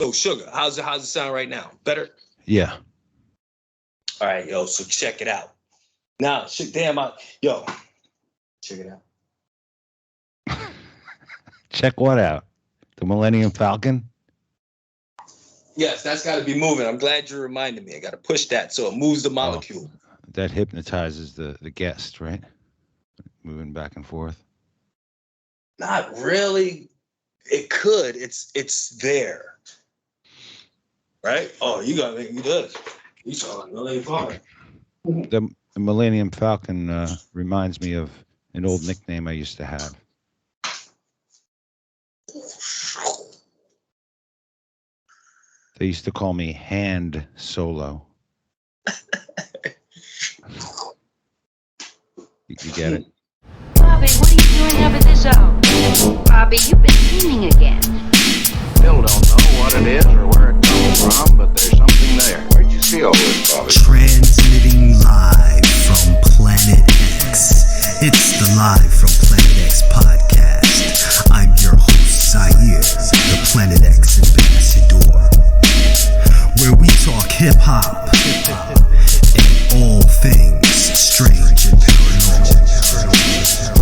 Sugar, how's it sound right now? Better? Yeah. All right, yo, so check it out. Now, check it out. Check what out? The Millennium Falcon? Yes, that's got to be moving. I'm glad you reminded me. I got to push that so it moves the molecule. That hypnotizes the guest, right? Moving back and forth. Not really. It could. It's there. Right? Oh, you got to make me this. You saw it, Millennium Falcon. The Millennium Falcon reminds me of an old nickname I used to have. They used to call me Hand Solo. You get it? Bobby, what are you doing up at this hour? Bobby, you've been dreaming again. Still don't know what it is or where it comes from, but there's something there. Where'd you see all this, Bobby? Transmitting live from Planet X. It's the Live from Planet X podcast. I'm your host, Zaire, the Planet X ambassador, where we talk hip-hop and all things strange and paranormal. Let's go.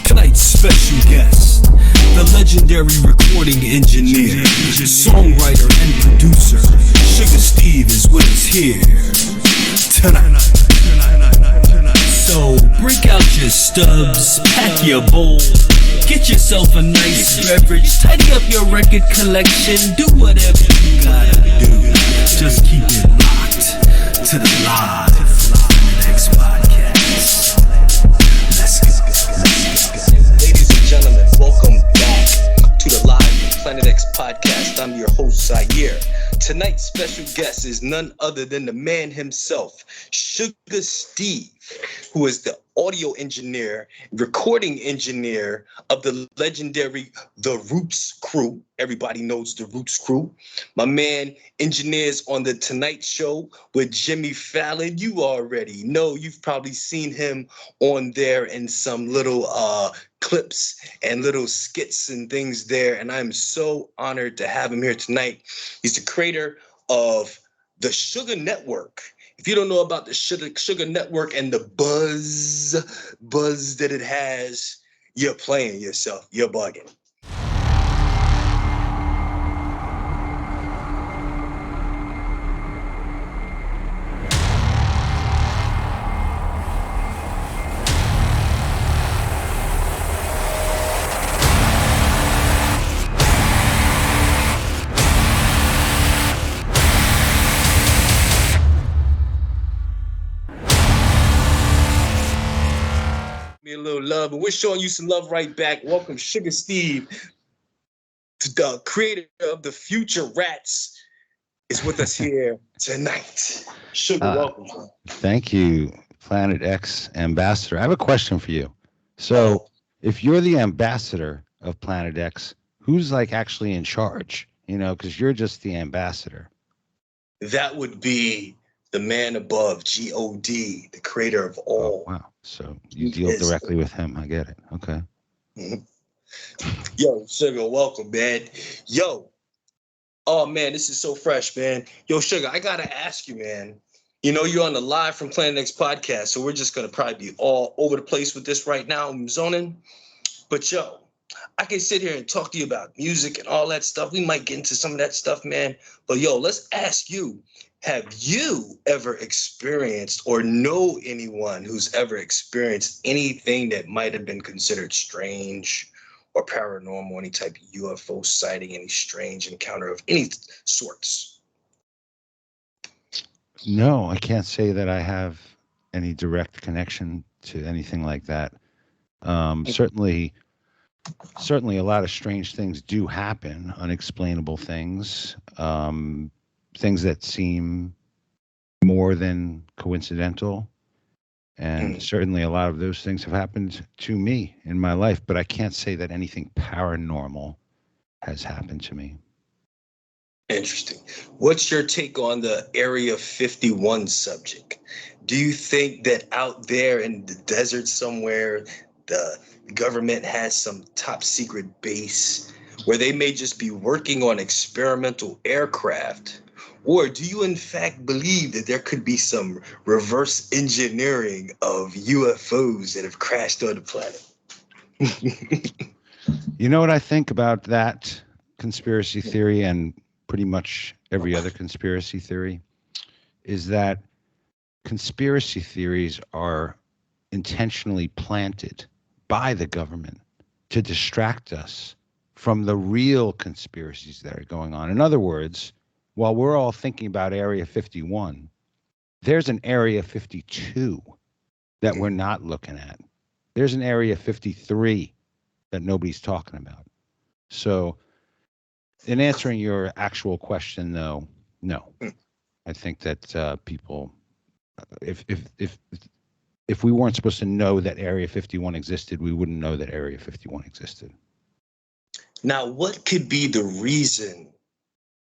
Tonight's special guest, the legendary recording engineer, songwriter, and producer, Suga Steve is with us here tonight. So break out your stubs, pack your bowl, get yourself a nice beverage, tidy up your record collection, do whatever you gotta do. Just keep it locked to the Live from the next podcast. Let's go. Ladies and gentlemen, welcome back to the Live from Planet X podcast. I'm your host, Zaire. Tonight's special guest is none other than the man himself, Suga Steve, who is the audio engineer, recording engineer of the legendary The Roots crew. Everybody knows The Roots crew. My man engineers on The Tonight Show with Jimmy Fallon. You already know. You've probably seen him on there in some little clips and little skits and things there. And I'm so honored to have him here tonight. He's the creator of the Sugar Network. If you don't know about the Sugar Network and the buzz that it has, you're playing yourself. You're bugging. A little love, and we're showing you some love right back. Welcome, Suga Steve, the creator of the Future Rats, is with us here tonight. Suga, welcome. Thank you, Planet X ambassador. I have a question for you. So, if you're the ambassador of Planet X, who's like actually in charge? You know, because you're just the ambassador. That would be the man above, G-O-D, the creator of all. Oh, wow. So you deal directly with him. I get it. Okay. Mm-hmm. Yo, Suga, welcome, man. Yo, oh, man, this is so fresh, man. Yo, Suga, I got to ask you, man. You know, you're on the Live from Planet X podcast, so we're just going to probably be all over the place with this right now. I'm zoning. But, yo, I can sit here and talk to you about music and all that stuff. We might get into some of that stuff, man. But, yo, let's ask you. Have you ever experienced or know anyone who's ever experienced anything that might have been considered strange or paranormal, any type of UFO sighting, any strange encounter of any sorts? No, I can't say that I have any direct connection to anything like that. Certainly a lot of strange things do happen, unexplainable things. Things that seem more than coincidental. And certainly a lot of those things have happened to me in my life, but I can't say that anything paranormal has happened to me. Interesting. What's your take on the Area 51 subject? Do you think that out there in the desert somewhere, the government has some top secret base where they may just be working on experimental aircraft? Or do you in fact believe that there could be some reverse engineering of UFOs that have crashed on the planet? You know what I think about that conspiracy theory and pretty much every other conspiracy theory is that conspiracy theories are intentionally planted by the government to distract us from the real conspiracies that are going on. In other words, while we're all thinking about Area 51, there's an Area 52 that we're not looking at. There's an Area 53 that nobody's talking about. So in answering your actual question, though, no. I think that people, if we weren't supposed to know that Area 51 existed, we wouldn't know that Area 51 existed. Now, what could be the reason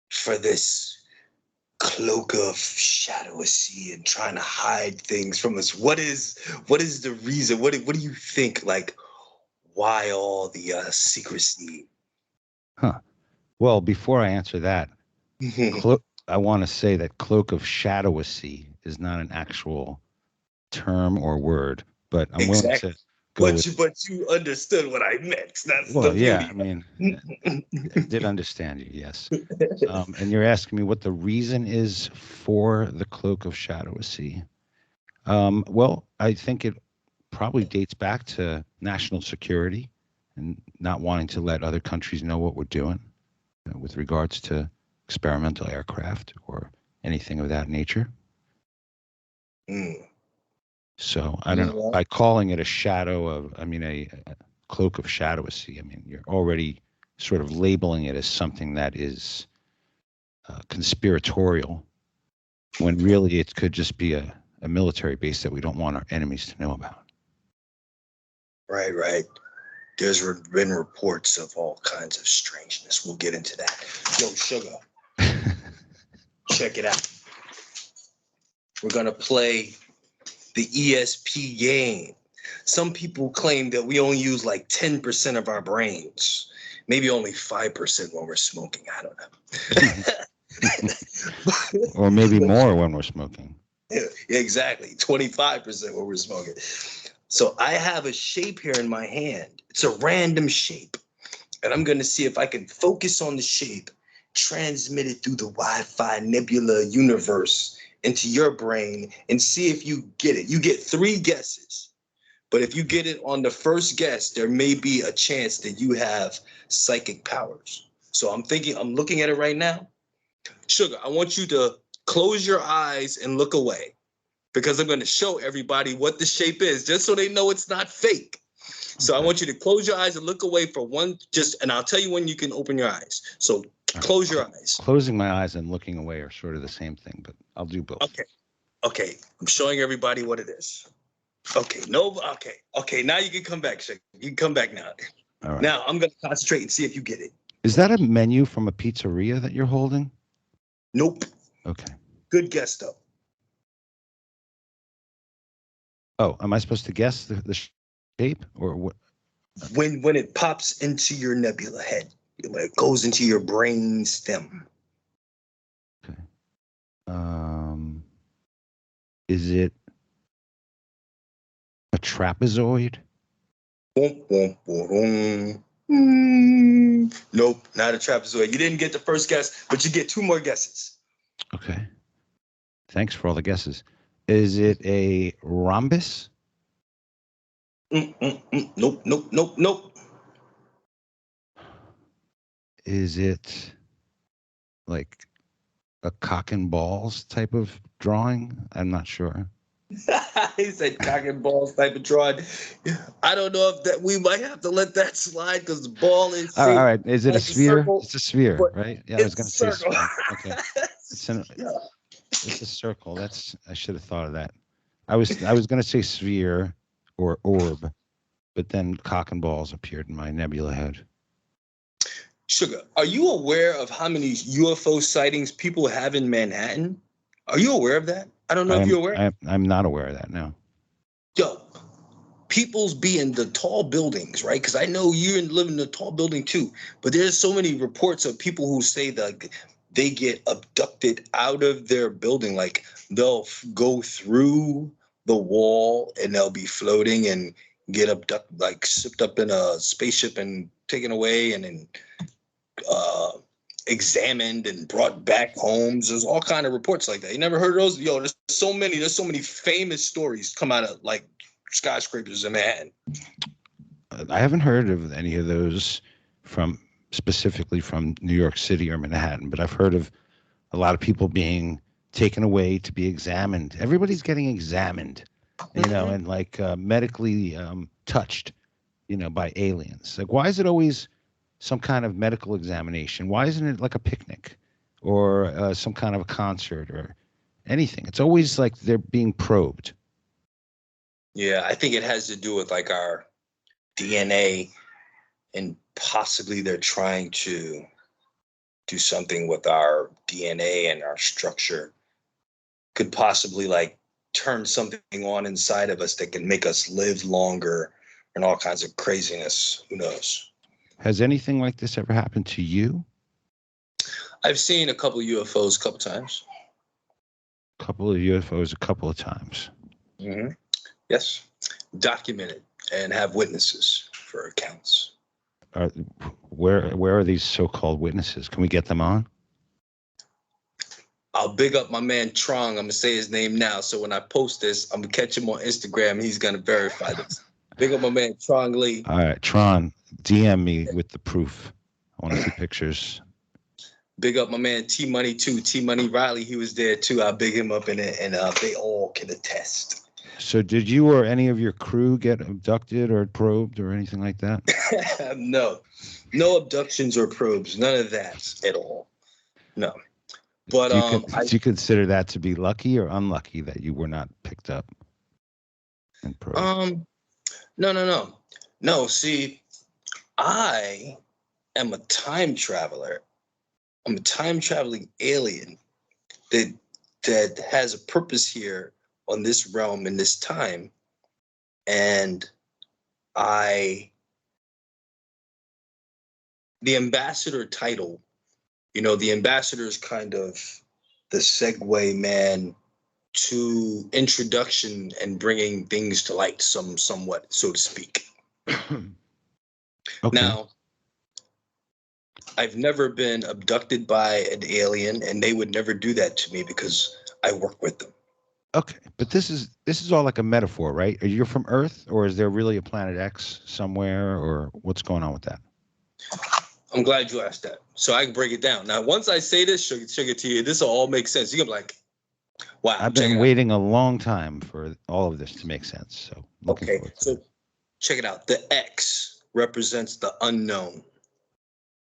for this cloak of shadowacy and trying to hide things from us? What is the reason? What do you think? Like, why all the secrecy? Well, before I answer that, I want to say that cloak of shadowacy is not an actual term or word, but I'm willing to go but you understood what I meant. That's well, the yeah, beauty. I mean, I did understand you, yes. And you're asking me what the reason is for the cloak of shadowacy. Well, I think it probably dates back to national security and not wanting to let other countries know what we're doing with regards to experimental aircraft or anything of that nature. So I don't know, by calling it a cloak of shadowacy, I mean, you're already sort of labeling it as something that is conspiratorial, when really it could just be a military base that we don't want our enemies to know about. Right. There's been reports of all kinds of strangeness. We'll get into that. Yo, Sugar, check it out. We're going to play the ESP game. Some people claim that we only use like 10% of our brains, maybe only 5% when we're smoking. I don't know. Or maybe more when we're smoking. Yeah, exactly. 25% when we're smoking. So I have a shape here in my hand. It's a random shape. And I'm going to see if I can focus on the shape, transmit it through the Wi-Fi nebula universe into your brain, and see if you get it. You get 3 guesses. But if you get it on the first guess, there may be a chance that you have psychic powers. So I'm looking at it right now. Sugar, I want you to close your eyes and look away, because I'm going to show everybody what the shape is, just so they know it's not fake. So I want you to close your eyes and look away for and I'll tell you when you can open your eyes. So close your eyes. Closing my eyes and looking away are sort of the same thing, but I'll do both. Okay. I'm showing everybody what it is. Okay. Now you can come back, Sugar. You can come back now. All right. Now I'm going to concentrate and see if you get it. Is that a menu from a pizzeria that you're holding? Nope. Okay. Good guess, though. Oh, am I supposed to guess the shape or what? When it pops into your nebula head, when it goes into your brain stem. Okay. Is it a trapezoid? Nope, not a trapezoid. You didn't get the first guess, but you get 2 more guesses. Okay. Thanks for all the guesses. Is it a rhombus? Nope. Is it like a cock and balls type of drawing? I'm not sure. He said cock and balls type of drawing. I don't know if that we might have to let that slide, because the ball is. All right. Is it like a sphere? circle, it's a sphere, right? Yeah, I was going to say circle. sphere. Okay. It's a circle. I should have thought of that. I was going to say sphere or orb, but then cock and balls appeared in my nebula head. Sugar, are you aware of how many UFO sightings people have in Manhattan? Are you aware of that? I don't know if you're aware. I'm not aware of that. No. Yo, people's be in the tall buildings, right? Because I know you live in the tall building too. But there's so many reports of people who say that they get abducted out of their building. Like they'll go through the wall and they'll be floating and get abducted, like sipped up in a spaceship and taken away and then examined and brought back homes. There's all kind of reports like that. You never heard of those? Yo, there's so many famous stories come out of like skyscrapers in Manhattan. I haven't heard of any of those specifically from New York City or Manhattan, but I've heard of a lot of people being taken away to be examined. Everybody's getting examined, and like medically touched, by aliens. Like, why is it always some kind of medical examination? Why isn't it like a picnic or some kind of a concert or anything? It's always like they're being probed. Yeah, I think it has to do with like our DNA, and possibly they're trying to do something with our DNA and our structure. Could possibly like turn something on inside of us that can make us live longer and all kinds of craziness. Who knows? Has anything like this ever happened to you? I've seen a couple of UFOs a couple times. A couple of UFOs a couple of times. Mm-hmm. Yes. Documented and have witnesses for accounts. Where are these so-called witnesses? Can we get them on? I'll big up my man Trong. I'm going to say his name now. So when I post this, I'm going to catch him on Instagram and he's going to verify this. Big up my man Trong Lee. All right, Tron, DM me with the proof. I want to see pictures. Big up my man T Money too. T Money Riley, he was there too. I'll big him up in it, and they all can attest. So did you or any of your crew get abducted or probed or anything like that? No abductions or probes. None of that at all. No. But do you consider that to be lucky or unlucky that you were not picked up and probed? No. See, I am a time traveler. I'm a time traveling alien that has a purpose here on this realm in this time. And the ambassador title, the ambassador is kind of the segue man to introduction and bringing things to light somewhat, so to speak. Okay. Now, I've never been abducted by an alien, and they would never do that to me because I work with them. Okay, but this is all like a metaphor, right? Are you from Earth, or is there really a planet X somewhere, or what's going on with that? I'm glad you asked that. So I can break it down. Now, once I say this, sugar to you, this will all make sense. You're going to be like, wow. I've been waiting a long time for all of this to make sense. So okay, so check it out. The X represents the unknown.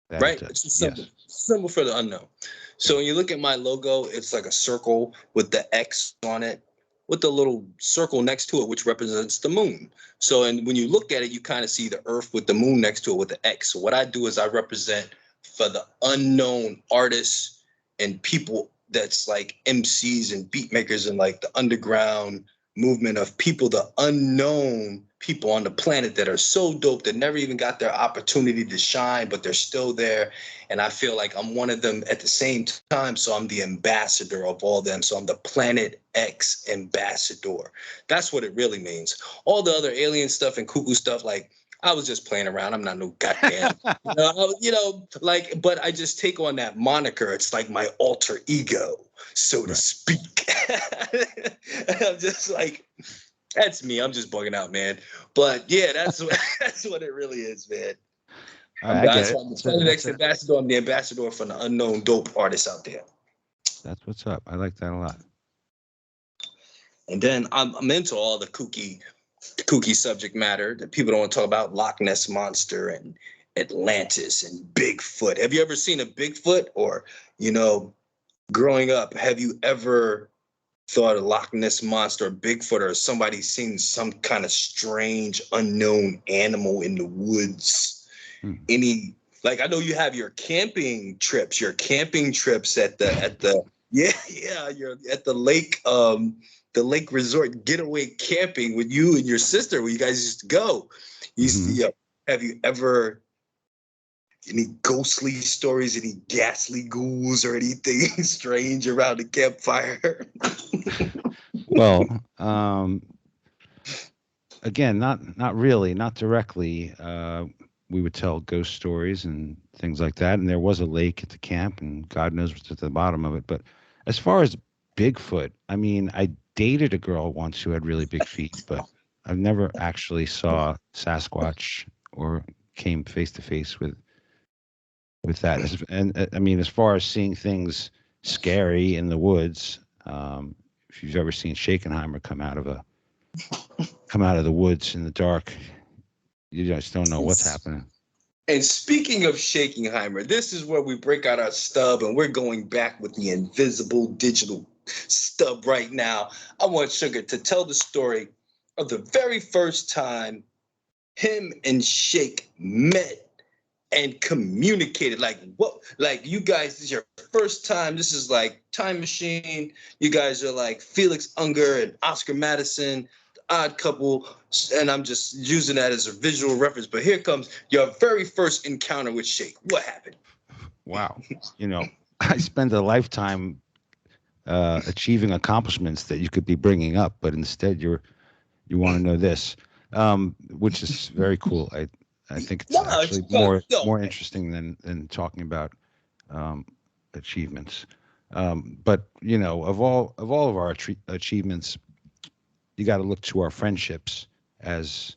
Right? It's a symbol for the unknown. So when you look at my logo, it's like a circle with the X on it, with the little circle next to it, which represents the moon. So when you look at it, you kind of see the Earth with the moon next to it with the X. So what I do is I represent for the unknown artists and people that's like MCs and beat makers and like the underground movement of people, the unknown people on the planet that are so dope that never even got their opportunity to shine, but they're still there. And I feel like I'm one of them at the same time. So I'm the ambassador of all them. So I'm the Planet X ambassador. That's what it really means. All the other alien stuff and cuckoo stuff, like I was just playing around. I'm not no goddamn, but I just take on that moniker. It's like my alter ego, so to speak. I'm just like, that's me. I'm just bugging out, man. But yeah, that's what it really is, man. I'm the Planet X ambassador. I'm the ambassador for the unknown dope artists out there. That's what's up. I like that a lot. And then I'm into all the kooky subject matter that people don't want to talk about. Loch Ness Monster and Atlantis and Bigfoot. Have you ever seen a Bigfoot? Or, growing up, have you ever thought a Loch Ness Monster or Bigfoot, or somebody seen some kind of strange unknown animal in the woods? I know you have your camping trips at the Yeah, you're at the lake resort getaway camping with you and your sister, where you guys used to go. You used to, have you ever any ghostly stories, any ghastly ghouls or anything strange around the campfire? Well, again, not really, not directly. We would tell ghost stories and things like that, and there was a lake at the camp, and God knows what's at the bottom of it. But as far as Bigfoot, I mean, I dated a girl once who had really big feet, but I've never actually saw Sasquatch or came face to face with that. And I mean, as far as seeing things scary in the woods, if you've ever seen Shakenheimer come out of the woods in the dark, you just don't know what's happening. And speaking of Shakenheimer, this is where we break out our stub, and we're going back with the invisible digital stub right now. I want Sugar to tell the story of the very first time him and Shake met and communicated. Like, what? Like, you guys, this is your first time. This is like Time Machine. You guys are like Felix Unger and Oscar Madison, the Odd Couple, and I'm just using that as a visual reference. But here comes your very first encounter with Shake. What happened? Wow. I spend a lifetime achieving accomplishments that you could be bringing up, but instead you want to know this, which is very cool. I think it's actually more interesting than talking about achievements. But of all of our achievements, you got to look to our friendships as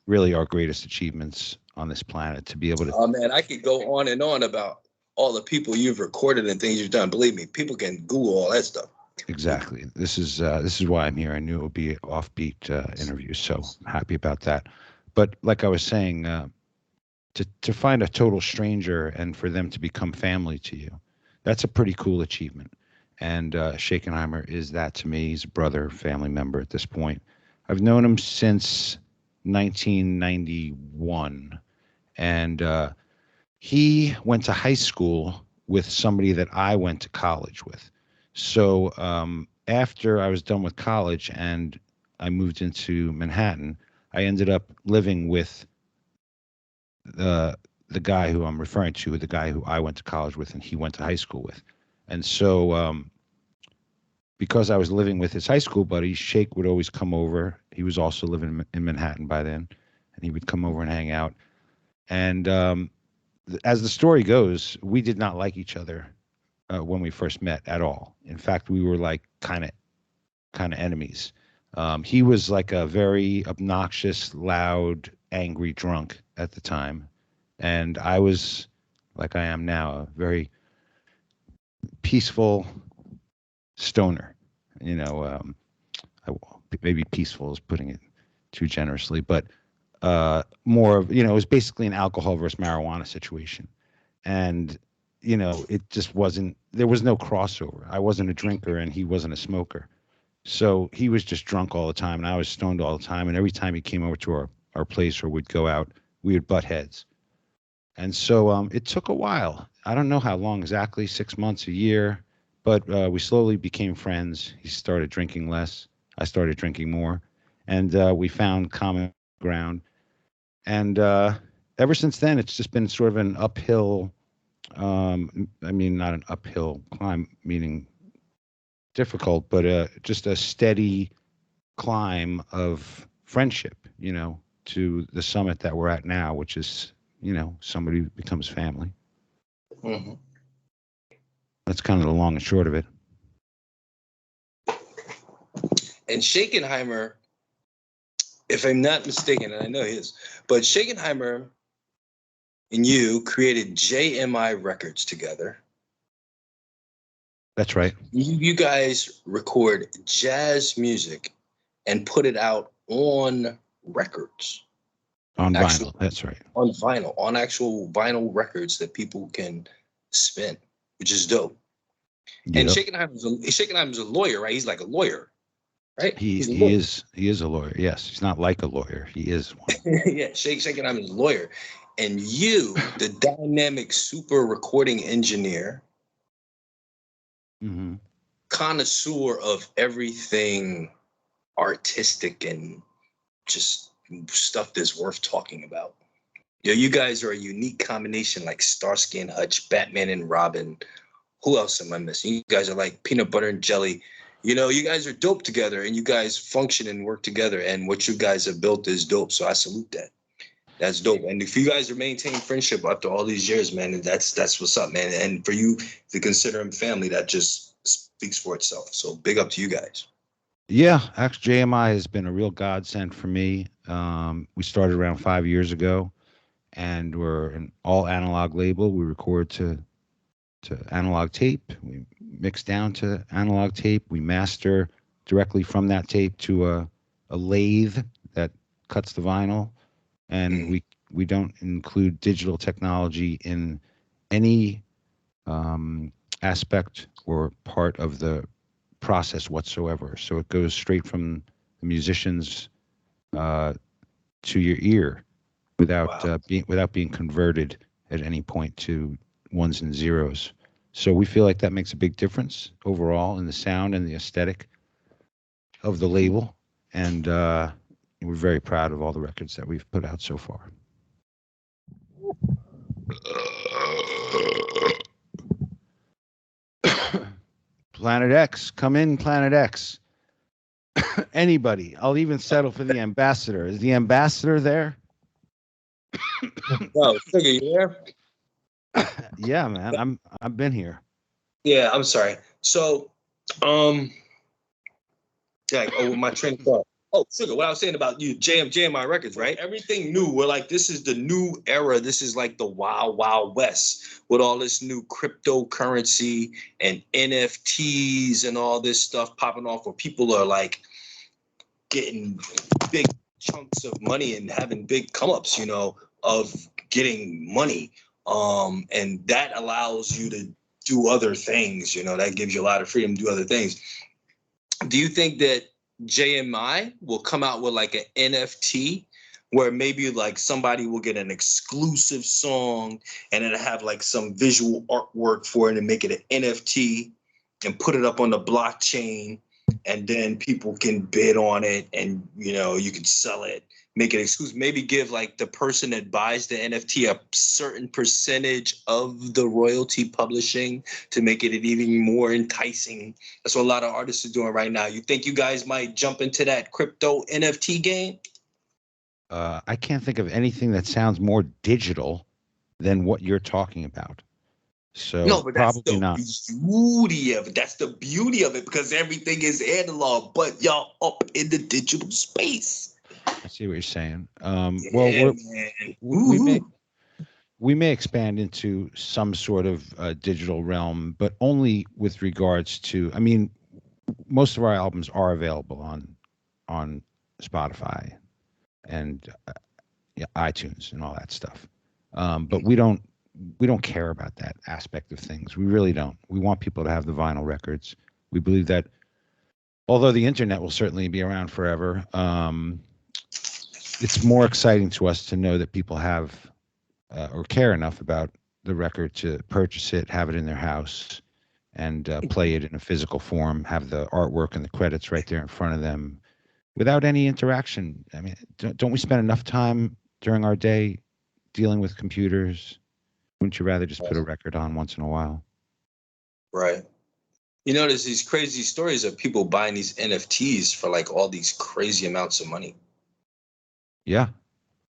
really our greatest achievements on this planet, to be able to. Oh man, I could go on and on about all the people you've recorded and things you've done. Believe me, people can Google all that stuff. Exactly. This is why I'm here. I knew it would be an offbeat interview, so I'm happy about that. But like I was saying, to find a total stranger and for them to become family to you, that's a pretty cool achievement. And Shakenheimer is that to me. He's a brother, family member at this point. I've known him since 1991, and he went to high school with somebody that I went to college with. So after I was done with college and I moved into Manhattan, I ended up living with the guy who I'm referring to, the guy who I went to college with and he went to high school with. And so because I was living with his high school buddy, Shake would always come over. He was also living in Manhattan by then, and he would come over and hang out. And as the story goes, we did not like each other when we first met at all. In fact, we were like kind of enemies. He was like a very obnoxious, loud, angry drunk at the time, and I was, like I am now, a very peaceful stoner. Maybe peaceful is putting it too generously, but more of, it was basically an alcohol versus marijuana situation. And it just wasn't, there was no crossover. I wasn't a drinker and he wasn't a smoker. So he was just drunk all the time and I was stoned all the time. And every time he came over to our place or we'd go out, we would butt heads. And so it took a while. I don't know how long exactly, 6 months, a year, but we slowly became friends. He started drinking less. I started drinking more. And we found common ground. And ever since then, it's just been sort of an uphill, not an uphill climb, meaning difficult, but just a steady climb of friendship, to the summit that we're at now, which is, somebody who becomes family. Mm-hmm. That's kind of the long and short of it. And Shakenheimer, if I'm not mistaken, and I know he is, but Shakenheimer and you created JMI Records together. That's right. You guys record jazz music and put it out on records. On vinyl, that's right. On vinyl, on actual vinyl records that people can spin, which is dope. Yep. And Shakenheimer's a lawyer, right? He's like a lawyer, right? He is a lawyer. Yes, he's not like a lawyer. He is one. Yeah, Shakenheimer is a lawyer, and you, the dynamic super recording engineer, connoisseur of everything artistic and just stuff that's worth talking about. You guys are a unique combination, like Starsky and Hutch, Batman and Robin. Who else am I missing? You guys are like peanut butter and jelly. You guys are dope together, and you guys function and work together, and what you guys have built is dope. So I salute that. That's dope. And if you guys are maintaining friendship after all these years, man, that's what's up, man. And for you to consider him family, that just speaks for itself. So big up to you guys. Yeah, actually, JMI has been a real godsend for me. We started around 5 years ago, and we're an all analog label. We record to analog tape. We mix down to analog tape. We master directly from that tape to a lathe that cuts the vinyl. And we don't include digital technology in any aspect or part of the process whatsoever. So it goes straight from the musicians to your ear without being converted at any point to ones and zeros. So we feel like that makes a big difference overall in the sound and the aesthetic of the label. And we're very proud of all the records that we've put out so far. Planet X, come in, Planet X. Anybody, I'll even settle for the ambassador. Is the ambassador there? No, Suga, you there? Yeah, man, I've been here. Yeah, I'm sorry. So, my train of thought. Oh, Suga, what I was saying about you, JMI Records, right? Everything new. We're like, this is the new era. This is like the wild, wild west with all this new cryptocurrency and NFTs and all this stuff popping off where people are like getting big chunks of money and having big come-ups, of getting money. And that allows you to do other things, that gives you a lot of freedom to do other things. Do you think that JMI will come out with like an NFT where maybe like somebody will get an exclusive song and it'll have like some visual artwork for it and make it an NFT and put it up on the blockchain, and then people can bid on it and, you can sell it, make it exclusive, maybe give like the person that buys the NFT a certain percentage of the royalty publishing to make it even more enticing. That's what a lot of artists are doing right now. You think you guys might jump into that crypto NFT game? I can't think of anything that sounds more digital than what you're talking about. So no, but that's probably not. Beauty of it. That's the beauty of it, because everything is analog, but y'all up in the digital space. I see what you're saying. We may expand into some sort of digital realm, but only with regards to. I mean, most of our albums are available on Spotify and iTunes and all that stuff. But we don't care about that aspect of things. We really don't. We want people to have the vinyl records. We believe that although the internet will certainly be around forever, it's more exciting to us to know that people have or care enough about the record to purchase it, have it in their house, and play it in a physical form, have the artwork and the credits right there in front of them without any interaction. I mean, don't we spend enough time during our day dealing with computers? Wouldn't you rather just put a record on once in a while? Right. There's these crazy stories of people buying these NFTs for like all these crazy amounts of money. Yeah.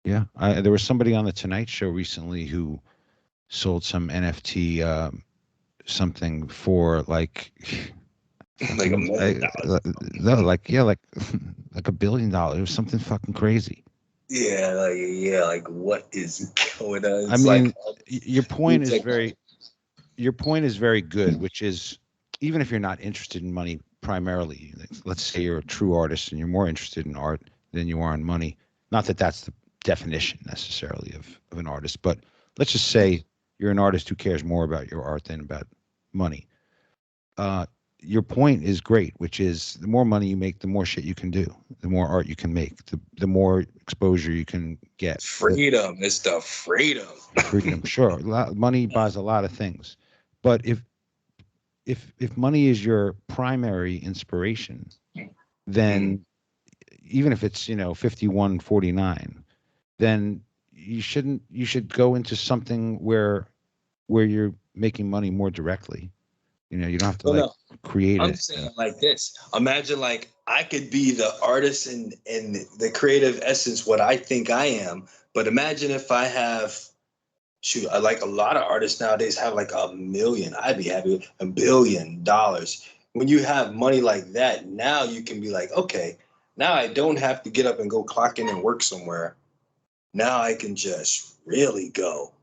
Yeah. There was somebody on the Tonight Show recently who sold some NFT something for like like $1 million. like $1 billion. It was something fucking crazy. Like what is going on? I mean, your point is very good, which is, even if you're not interested in money primarily, let's say you're a true artist and you're more interested in art than you are in money. Not that that's the definition necessarily of an artist, but let's just say you're an artist who cares more about your art than about money. Your point is great, which is the more money you make, the more shit you can do, the more art you can make, the more exposure you can get. Freedom. It's the freedom. Freedom, sure. Money buys a lot of things. But if if money is your primary inspiration, then even if it's 51.49, then you should go into something where you're making money more directly. You don't have to create it. I'm saying like this. Imagine like I could be the artist and the creative essence, what I think I am. But imagine if I have, like a lot of artists nowadays have like $1 million. I'd be happy with $1 billion. When you have money like that, now you can be like, okay, now I don't have to get up and go clock in and work somewhere. Now I can just really go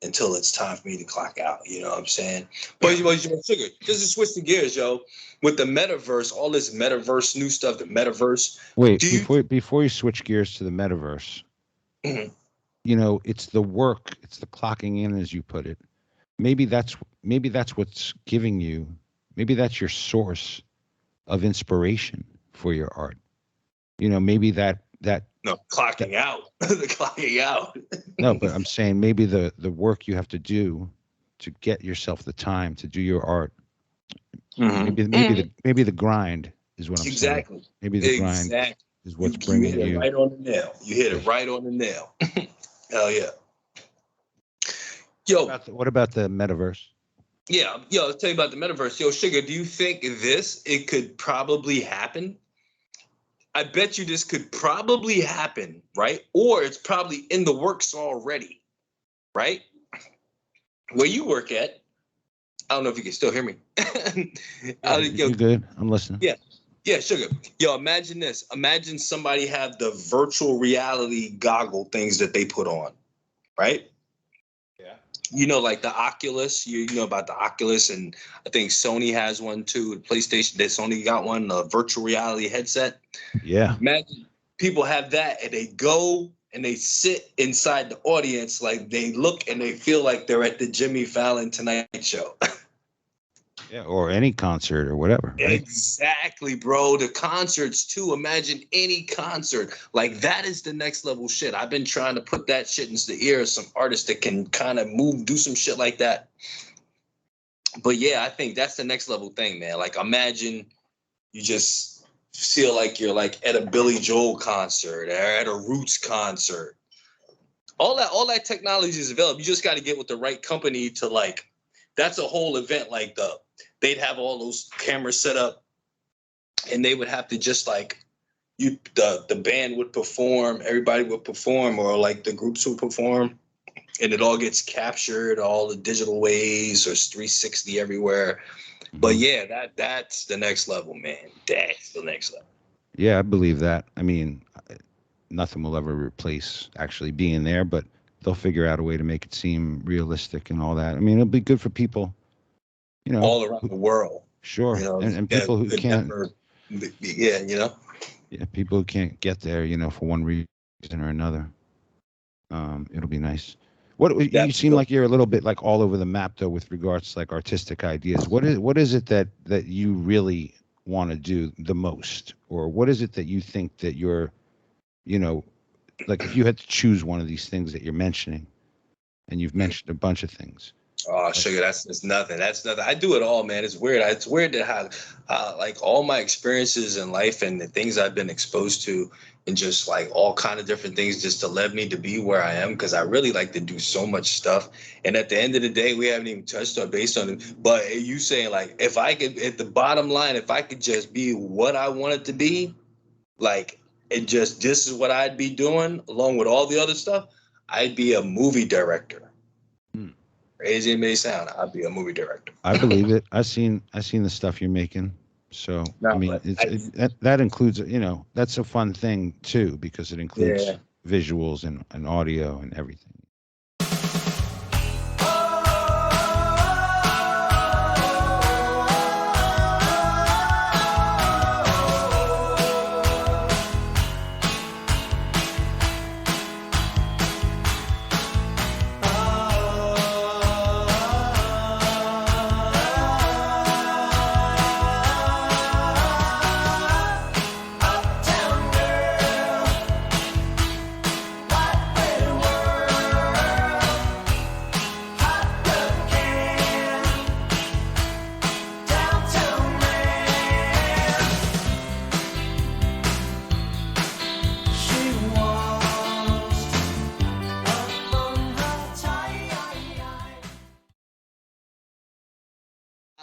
until it's time for me to clock out. You know what I'm saying? But Sugar, just to switch the gears, yo, with the metaverse, all this metaverse new stuff, the metaverse. Wait, before you switch gears to the metaverse, it's the work, it's the clocking in, as you put it. Maybe that's what's giving you, maybe that's your source of inspiration for your art. Maybe that no, clocking out. The clocking out. No, but I'm saying maybe the work you have to do to get yourself the time to do your art. Maybe the grind is what I'm saying. Maybe the grind is what's bringing you. Right on the nail. You hit it right on the nail. Hell yeah. Yo. What about the metaverse? Yeah, I'll tell you about the metaverse. Yo, Sugar, do you think it could probably happen? I bet you this could probably happen, right? Or it's probably in the works already, right? Where you work at, I don't know if you can still hear me. You're good. I'm listening. Yeah, Sugar. Yo, imagine this. Imagine somebody have the virtual reality goggle things that they put on, right? Yeah. Like the Oculus, you know about the Oculus, and I think Sony has one too. The PlayStation, Sony got one, the virtual reality headset. Yeah. Imagine people have that and they go and they sit inside the audience, like they look and they feel like they're at the Jimmy Fallon Tonight Show. Yeah, or any concert or whatever. Right? Exactly, bro. The concerts too. Imagine any concert. Like that is the next level shit. I've been trying to put that shit into the ear of some artists that can kind of do some shit like that. But yeah, I think that's the next level thing, man. Like imagine you just feel like you're like at a Billy Joel concert or at a Roots concert. All that technology is available. You just got to get with the right company to like. That's a whole event. Like they'd have all those cameras set up, and they would have to just like the band would perform, everybody would perform, or like the groups would perform, and it all gets captured, all the digital ways, or 360 everywhere. But yeah, that's the next level, man. That's the next level. Yeah, I believe that. I mean, nothing will ever replace actually being there, but they'll figure out a way to make it seem realistic and all that. I mean, it'll be good for people, all around the world. Sure, and people who can't. Yeah, Yeah, people who can't get there, for one reason or another. It'll be nice. You seem like you're a little bit like all over the map though with regards to like artistic ideas. What is it that you really want to do the most, or what is it that you think that you're, like if you had to choose one of these things that you're mentioning, and you've mentioned a bunch of things. Oh, Sugar, that's nothing. That's nothing. I do it all, man. It's weird. It's weird that how like all my experiences in life and the things I've been exposed to, and just like all kind of different things just to led me to be where I am, because I really like to do so much stuff. And at the end of the day, we haven't even touched on based on it. But you saying like, if I could, at the bottom line, if I could just be what I wanted to be, like, this is what I'd be doing along with all the other stuff, I'd be a movie director. Crazy it may sound, I'd be a movie director. I believe it. I've seen the stuff you're making. So I mean, that includes, that's a fun thing too, because it includes visuals and audio and everything.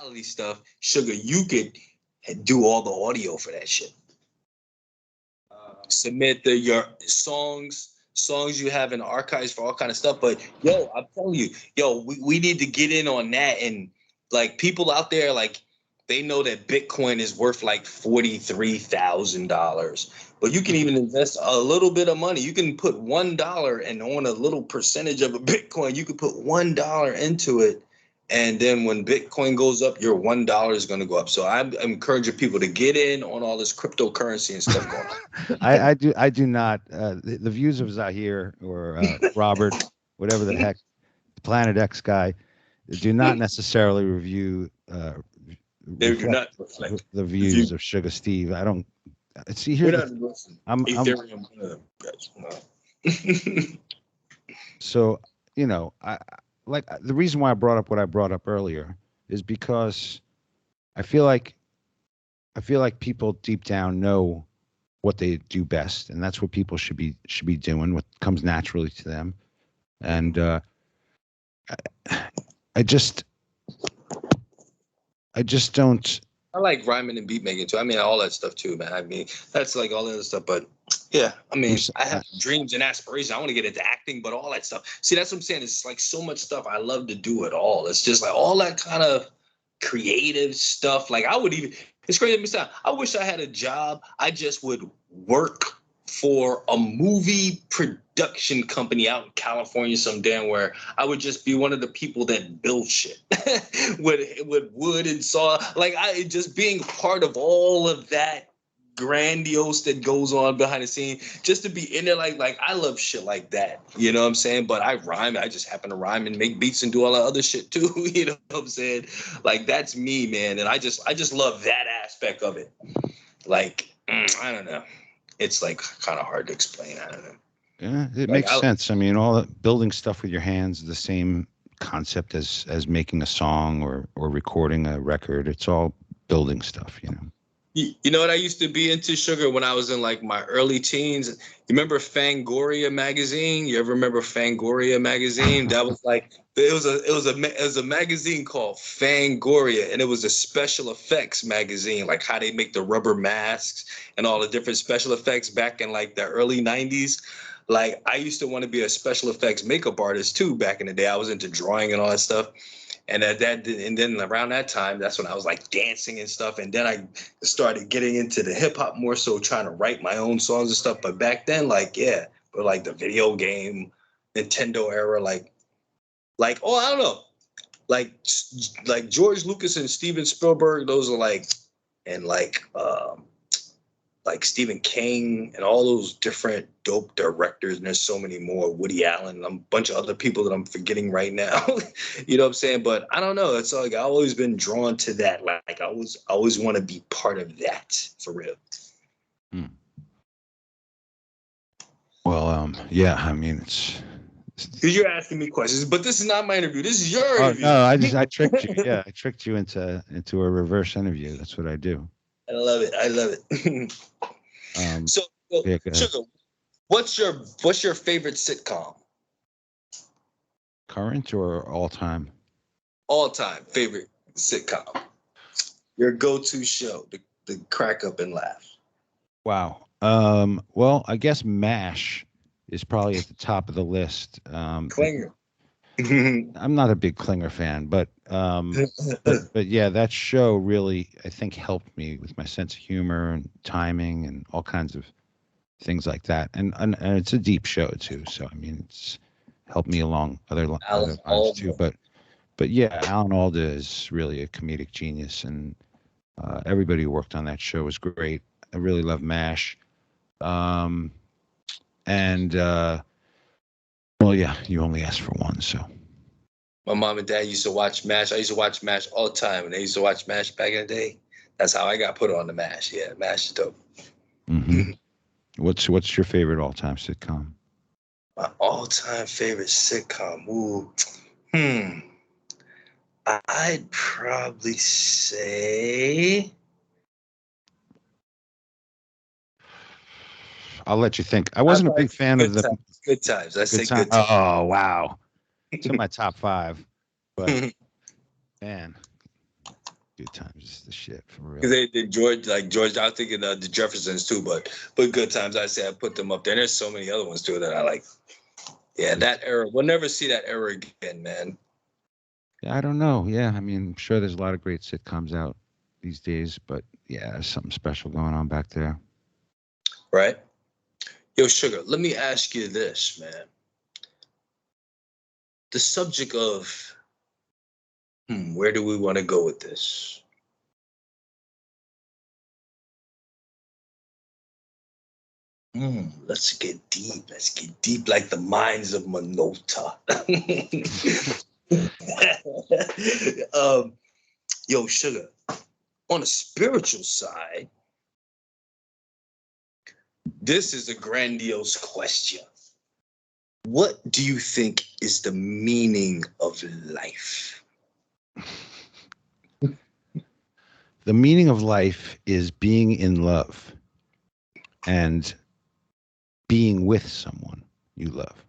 reality stuff, Sugar, you could do all the audio for that shit. Submit your songs you have in archives for all kind of stuff. But yo, I'm telling you, we need to get in on that. And like people out there, like they know that Bitcoin is worth like $43,000. But you can even invest a little bit of money. You can put $1 and on a little percentage of a Bitcoin, you could put $1 into it. And then when Bitcoin goes up, your $1 is going to go up. So I'm encouraging people to get in on all this cryptocurrency and stuff going on. I do not. The views of Zahir or Robert, whatever the heck, the Planet X guy, do not necessarily reflect the views of Suga Steve. I don't see here. Ethereum. So I like the reason why I brought up what I brought up earlier is because I feel like people deep down know what they do best, and that's what people should be doing, what comes naturally to them. And I just don't. I like rhyming and beat making too. I mean, all that stuff too, man. I mean, that's like all the other stuff. But yeah, I mean, I have dreams and aspirations. I want to get into acting, but all that stuff. See, that's what I'm saying. It's like so much stuff. I love to do it all. It's just like all that kind of creative stuff. Like it's crazy. I wish I had a job. I just would work for a movie production company out in California someday, where I would just be one of the people that build shit with wood and saw. Like just being part of all of that grandiose that goes on behind the scene, just to be in there. Like I love shit like that. You know what I'm saying? But I rhyme. I just happen to rhyme and make beats and do all that other shit too. You know what I'm saying? Like that's me, man. And I just love that aspect of it. Like I don't know. It's like kind of hard to explain. I don't know. Yeah, it makes sense. I mean, all that building stuff with your hands is the same concept as making a song or recording a record. It's all building stuff, You know what I used to be into, Sugar, when I was in like my early teens? You remember Fangoria magazine? You ever remember Fangoria magazine? That was like it was a magazine called Fangoria, and it was a special effects magazine, like how they make the rubber masks and all the different special effects back in like the early 90s. Like I used to want to be a special effects makeup artist too back in the day. I was into drawing and all that stuff. And then around that time, that's when I was like dancing and stuff. And then I started getting into the hip hop more so, trying to write my own songs and stuff. But back then, but like the video game, Nintendo era, like I don't know, like George Lucas and Steven Spielberg, those are like Stephen King and all those different dope directors, and there's so many more, Woody Allen and a bunch of other people that I'm forgetting right now. You know what I'm saying? But I don't know. It's like I've always been drawn to that. Like I always want to be part of that for real. Well, yeah, I mean, it's because you're asking me questions, but this is not my interview. This is your interview. No, I tricked you. Yeah, I tricked you into a reverse interview. That's what I do. I love it. So Sugar, what's your favorite sitcom? Current or all time? All time favorite sitcom. Your go-to show to crack up and laugh. Wow. Well, I guess MASH is probably at the top of the list. Klinger. I'm not a big Klinger fan, but yeah, that show really, I think, helped me with my sense of humor and timing and all kinds of things like that. And it's a deep show too, so I mean, it's helped me along other lines too. But yeah, Alan Alda is really a comedic genius, and everybody who worked on that show was great. I really love MASH. Well, yeah, you only asked for one, so. My mom and dad used to watch MASH. I used to watch MASH all the time, and they used to watch MASH back in the day. That's how I got put on the MASH. Yeah, MASH is dope. Mm-hmm. What's your favorite all-time sitcom? My all-time favorite sitcom? Ooh. I'd probably say... I'll let you think. I wasn't a big fan of the Good Times. I say Good Times. Oh wow, it's in my top 5. But man, Good Times is the shit for real. They George, I was thinking the Jeffersons too, but Good Times, I say I put them up there. And there's so many other ones too that I like. Yeah, that era. We'll never see that era again, man. Yeah, I don't know. Yeah, I mean, I'm sure there's a lot of great sitcoms out these days, but yeah, there's something special going on back there. Right? Yo, Sugar, let me ask you this, man. The subject of where do we want to go with this? Let's get deep. Let's get deep like the mines of Minota. Yo, Sugar, on a spiritual side, this is a grandiose question. What do you think is the meaning of life? The meaning of life is being in love and being with someone you love.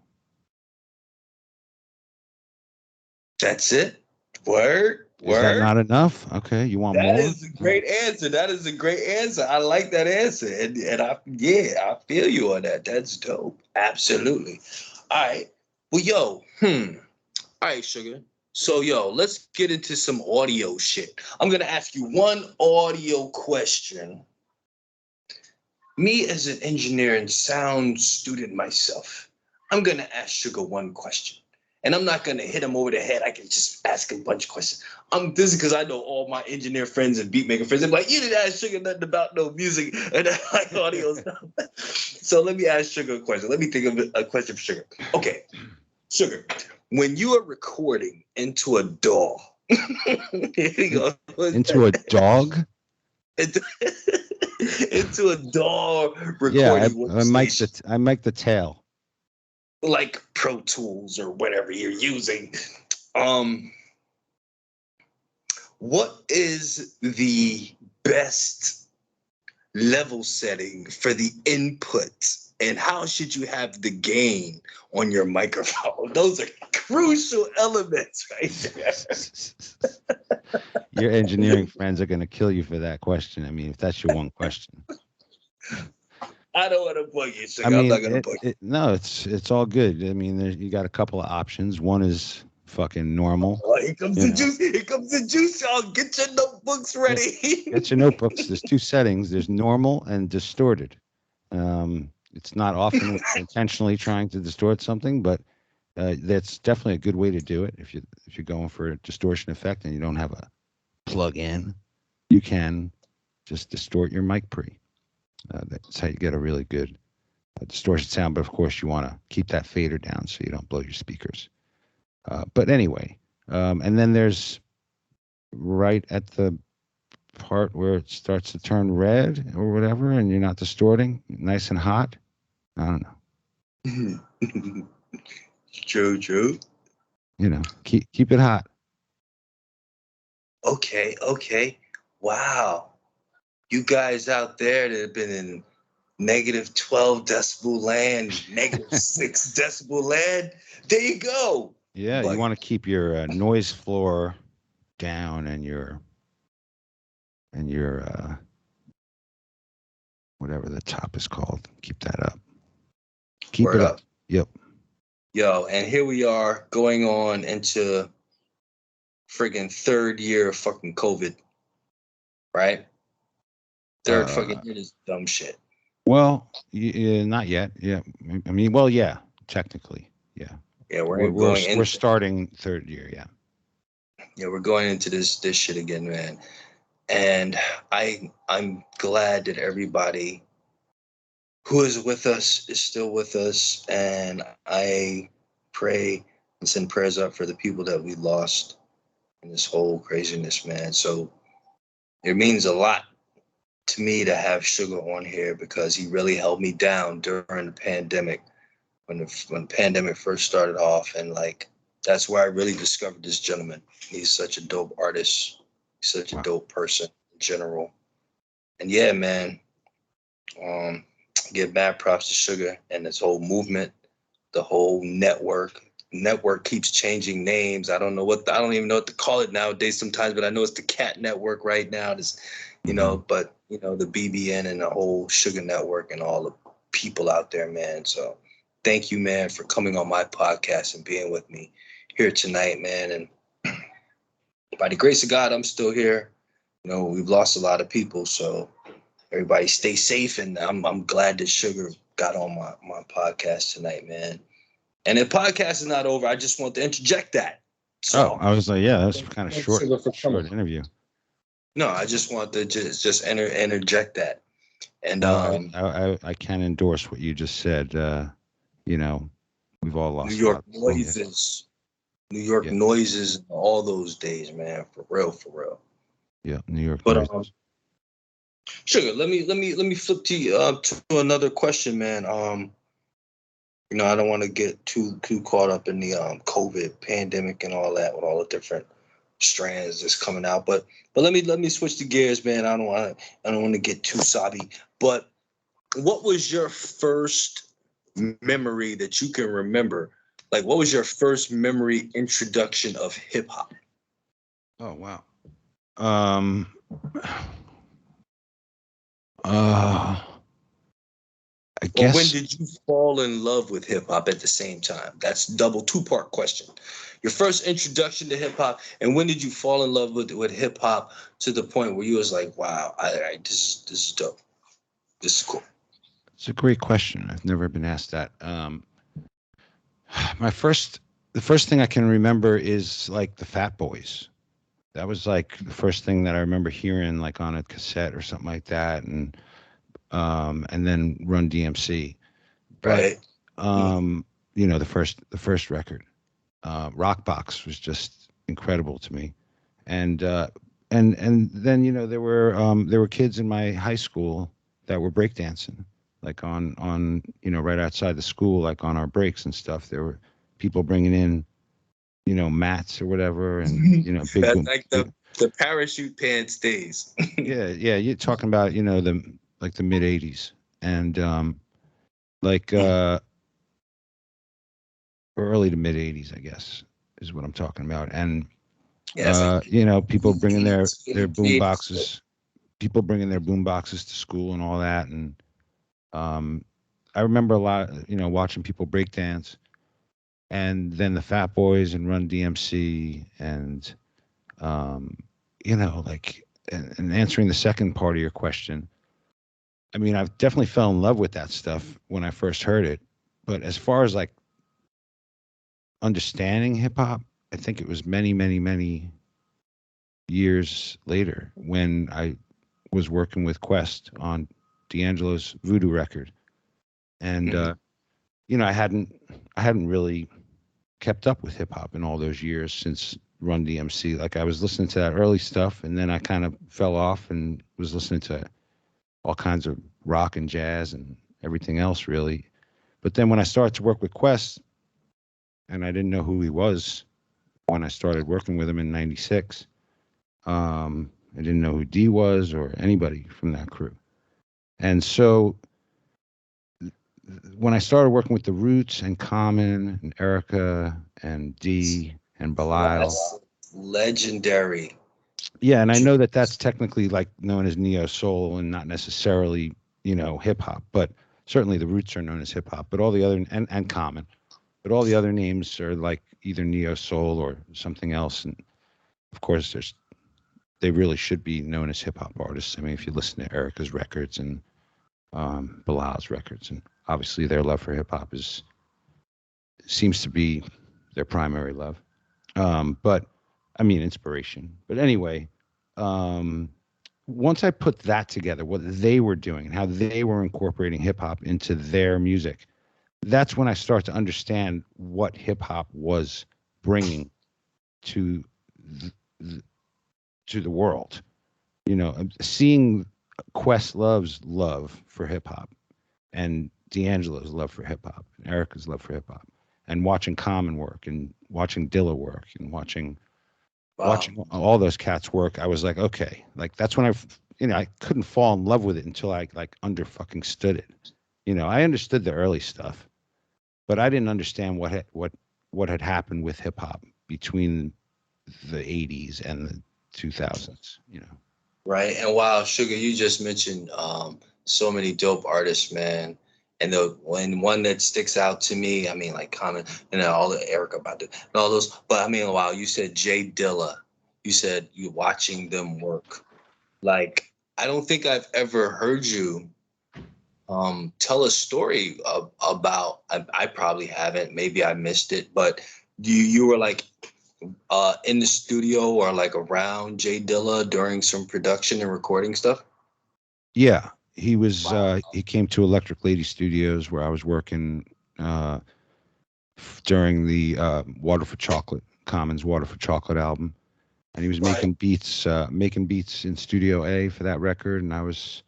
That's it? Word? Is that not enough? Okay, you want more? That is a great answer. That is a great answer. I like that answer. And I feel you on that. That's dope. Absolutely. All right. Well, yo, all right, Sugar. So, yo, let's get into some audio shit. I'm going to ask you one audio question. Me as an engineer and sound student myself, I'm going to ask Sugar one question. And I'm not going to hit him over the head. I can just ask him a bunch of questions. This is because I know all my engineer friends and beat maker friends. I'm like, you didn't ask Sugar nothing about no music and like audio stuff. So let me ask Sugar a question. Let me think of a question for Sugar. Okay, Sugar, when you are recording into a DAW, here we go. Into a dog? Into a DAW recording. Yeah, I make the tail. Like Pro Tools or whatever you're using. What is the best level setting for the input, and how should you have the gain on your microphone? Those are crucial elements right there. Your engineering friends are going to kill you for that question. I mean, if that's your one question. I don't want to bug you, Sugar. I mean, I'm not going to bug you. No, it's all good. I mean, you got a couple of options. One is fucking normal. Oh, here comes the juice. Here comes the juice, y'all. Get your notebooks ready. Get your notebooks. There's two settings. There's normal and distorted. It's not often intentionally trying to distort something, but that's definitely a good way to do it. If you're going for a distortion effect and you don't have a plug-in, you can just distort your mic pre. That's how you get a really good distortion sound. But of course, you want to keep that fader down so you don't blow your speakers. But anyway, and then there's right at the part where it starts to turn red or whatever, and you're not distorting, nice and hot. I don't know. True. You know, keep it hot. Okay. Wow. You guys out there that have been in negative 12 decibel land, negative 6 decibel land, there you go. Yeah, you want to keep your noise floor down and your whatever the top is called. Keep that up. Keep it up. Yep. Yo, and here we are going on into friggin' third year of fucking COVID, right? Third fucking year is dumb shit. Well, not yet. Yeah, I mean, well, yeah, technically, yeah. Yeah, we're starting third year. Yeah. Yeah, we're going into this shit again, man. And I'm glad that everybody who is with us is still with us, and I pray and send prayers up for the people that we lost in this whole craziness, man. So it means a lot to me to have Sugar on here because he really held me down during the pandemic when the pandemic first started off, and like that's where I really discovered this gentleman. He's such a dope artist. He's such a dope person in general. And yeah, man, give mad props to Sugar and this whole movement, the whole network, network keeps changing names. I don't even know what to call it nowadays sometimes, but I know it's the Cat Network right now. This, but the BBN and the whole Sugar Network and all the people out there, man. So thank you, man, for coming on my podcast and being with me here tonight, man. And by the grace of God, I'm still here. We've lost a lot of people, so everybody stay safe. And I'm glad that Sugar got on my podcast tonight, man. And the podcast is not over. I just want to interject that. So I was like, yeah, that's kind of short interview. No, I just want to just interject that. And I can endorse what you just said. We've all lost New York noises. New York noises, all those days, man. For real. Yeah, New York. But Sugar, let me flip to you to another question, man. I don't want to get too caught up in the COVID pandemic and all that with all the different strands that's coming out. But let me switch the gears, man. I don't want to get too sobby. But what was your first memory that you can remember? Like, what was your first memory introduction of hip hop? Oh, wow. I guess. When did you fall in love with hip hop at the same time? That's two-part question. Your first introduction to hip hop, and when did you fall in love with hip hop to the point where you was like, wow, this is dope. This is cool. It's a great question. I've never been asked that. The first thing I can remember is like the Fat Boys. That was like the first thing that I remember hearing, like on a cassette or something like that, and then Run DMC. But right. The first record, Rockbox, was just incredible to me, and then there were kids in my high school that were breakdancing, like on right outside the school, like on our breaks and stuff. There were people bringing in mats or whatever, and big that's like the parachute pants days. yeah, you're talking about the mid 80s, and early to mid 80s, I guess, is what I'm talking about. And people bringing their boom boxes, to school and all that. And I remember a lot, watching people break dance, and then the Fat Boys and Run DMC, and and answering the second part of your question. I mean, I've definitely fell in love with that stuff when I first heard it, but as far as like understanding hip hop, I think it was many, many, many years later when I was working with Quest on D'Angelo's Voodoo record, and I hadn't really kept up with hip hop in all those years since Run DMC. Like, I was listening to that early stuff, and then I kind of fell off and was listening to all kinds of rock and jazz and everything else, really. But then when I started to work with Quest, and I didn't know who he was when I started working with him in '96, I didn't know who D was or anybody from that crew. And so when I started working with The Roots and Common and Erykah and D and Bilal. That's legendary. Yeah, and I know that that's technically like known as neo soul and not necessarily, hip hop, but certainly The Roots are known as hip hop. But all the other and Common, but all the other names are like either neo soul or something else. And of course, they really should be known as hip hop artists. I mean, if you listen to Erykah's records and Bilal's records, and obviously their love for hip hop seems to be their primary love. But I mean, inspiration. But anyway, once I put that together, what they were doing and how they were incorporating hip hop into their music, that's when I start to understand what hip hop was bringing to the world. Seeing Questlove's love for hip hop, and D'Angelo's love for hip hop, and Erykah's love for hip hop, and watching Common work, and watching Dilla work, and watching all those cats work, I was like, okay, like that's when I couldn't fall in love with it until I like fucking stood it. I understood the early stuff, but I didn't understand what what had happened with hip hop between the 80s and the 2000s, you know. Right. And wow, Sugar, you just mentioned so many dope artists, man. And the one that sticks out to me, I mean, like Common and all the Erykah Badu and all those. But I mean, wow, you said Jay Dilla. You said you watching them work. Like, I don't think I've ever heard you tell a story about. I probably haven't. Maybe I missed it. But you were like in the studio or like around Jay Dilla during some production and recording stuff? Yeah, he was. Wow. He came to Electric Lady Studios where I was working during the Water for Chocolate, Common's Water for Chocolate album, and he was Right. making beats in Studio A for that record, and I was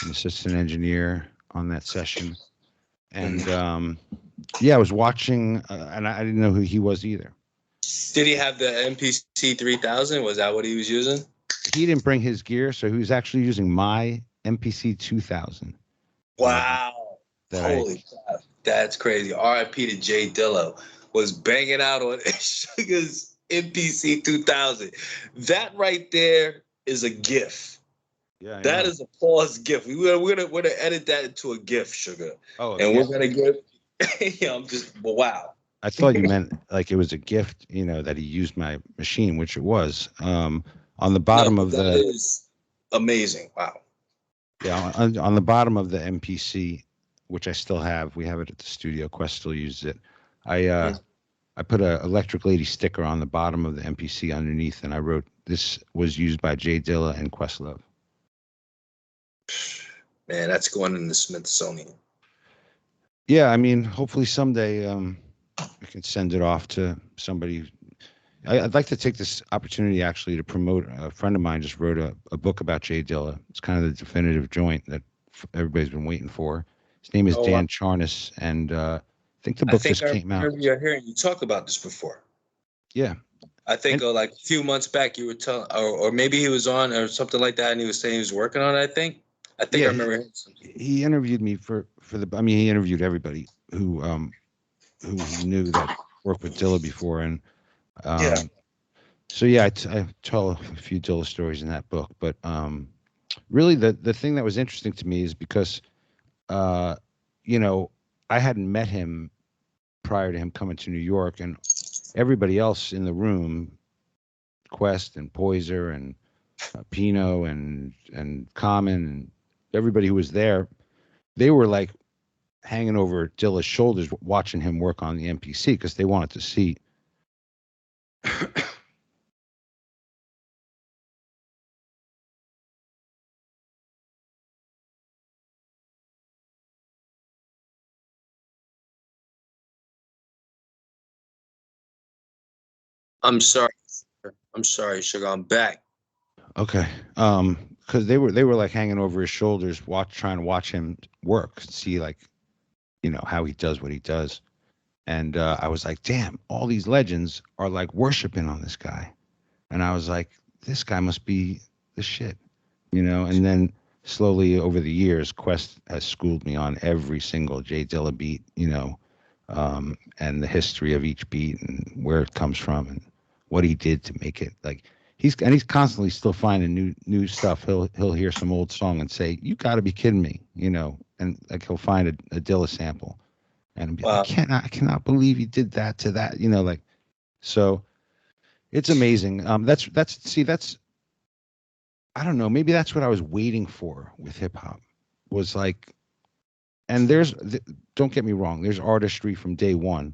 an assistant engineer on that session, and yeah, I was watching, and I didn't know who he was either. Did he have the MPC 3000? Was that what he was using? He didn't bring his gear, so he was actually using my MPC 2000. Wow. Holy crap. That's crazy. RIP to Jay Dilla was banging out on Sugar's MPC 2000. That right there is a GIF. Yeah, That is a pause GIF. We're gonna edit that into a GIF, Sugar. Oh, And yeah. we're gonna give yeah, I'm just wow. I thought you meant like it was a gift, you know, that he used my machine, which it was. On the bottom No, of that the is amazing. Wow. yeah, on the bottom of the MPC, which I still have, we have it at the studio. Quest still uses it. I put a Electric Lady sticker on the bottom of the MPC underneath, and I wrote, "This was used by Jay Dilla and Questlove." Man, that's going in the Smithsonian. Yeah, I mean, hopefully someday we can send it off to somebody. I'd like to take this opportunity actually to promote. A friend of mine just wrote a book about Jay Dilla. It's kind of the definitive joint that everybody's been waiting for. His name is Dan Charnas, and I think the book just came out. I remember hearing you talk about this before. Yeah. I think like a few months back you were telling, or maybe he was on or something like that, and he was saying he was working on it. I think Yeah, I remember hearing something. he interviewed me for the. I mean, he interviewed everybody who he knew that worked with Dilla before, and so yeah, I tell a few Dilla stories in that book, but really the thing that was interesting to me is because you know, I hadn't met him prior to him coming to New York, and everybody else in the room, Quest and Poiser and Pino and Common and everybody who was there, they were like hanging over Dilla's shoulders watching him work on the MPC because they wanted to see. I'm sorry. I'm sorry, Sugar. I'm back. Okay. Because they were like hanging over his shoulders, trying to watch him work, see like, you know, how he does what he does. And I was like, damn, all these legends are like worshiping on this guy. And I was like, this guy must be the shit, you know? And then slowly over the years, Quest has schooled me on every single Jay Dilla beat, you know, and the history of each beat and where it comes from and what he did to make it. Like he's constantly still finding new stuff. He'll hear some old song and say, "You got to be kidding me," you know, and like he'll find a Dilla sample and be like, I cannot believe he did that to that, you know, like. So it's amazing. That's I don't know, maybe that's what I was waiting for with hip hop was like, and don't get me wrong, there's artistry from day one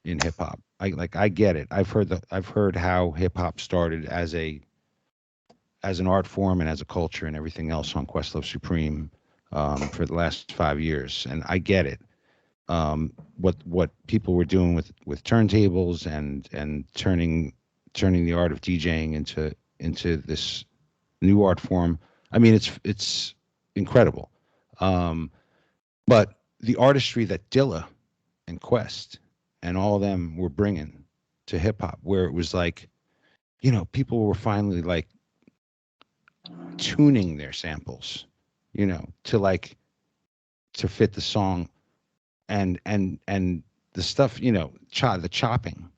in hip hop. I get it. I've heard how hip hop started as an art form and as a culture and everything else on Questlove Supreme for the last 5 years, and I get it. What people were doing with turntables and turning the art of DJing into this new art form. I mean, it's incredible. But the artistry that Dilla and Quest and all of them were bringing to hip hop, where it was like, you know, people were finally like tuning their samples, you know, to fit the song and the stuff, you know, the chopping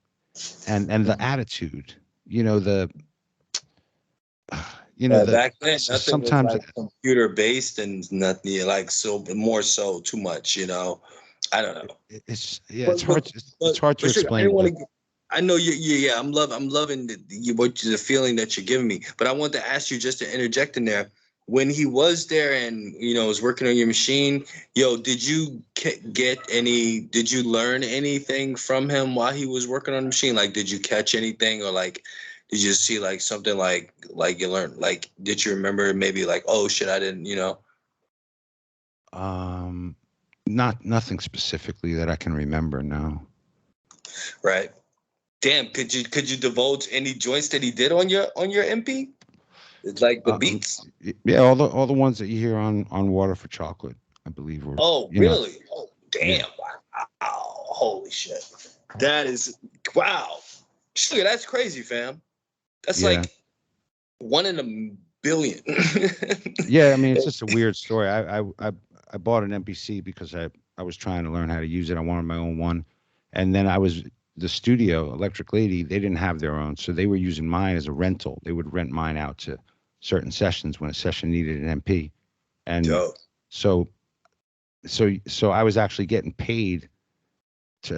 and the attitude, you know, the back then, nothing was sometimes like computer based and nothing like so more so too much. You know, I don't know. it's But it's hard to Sugar, I explain. didn't want to. I know you. Yeah. I'm loving the feeling that you're giving me. But I want to ask you just to interject in there. When he was there and was working on your machine, did you get any? Did you learn anything from him while he was working on the machine? Like, did you catch anything, or like, did you see like something like you learned? Like, did you remember maybe like, oh shit, I didn't, Nothing specifically that I can remember. No. Right. Damn. Could you divulge any joints that he did on your MP? It's like the beats. Yeah, all the ones that you hear on Water for Chocolate, I believe. Were, oh, really? Oh, damn! Yeah. Wow! Holy shit! That is wow. Sugar, that's crazy, fam. That's like 1 in a billion. Yeah, I mean, it's just a weird story. I bought an MPC because I was trying to learn how to use it. I wanted my own one, and then the studio, Electric Lady, they didn't have their own, so they were using mine as a rental. They would rent mine out to certain sessions when a session needed an MP, and so I was actually getting paid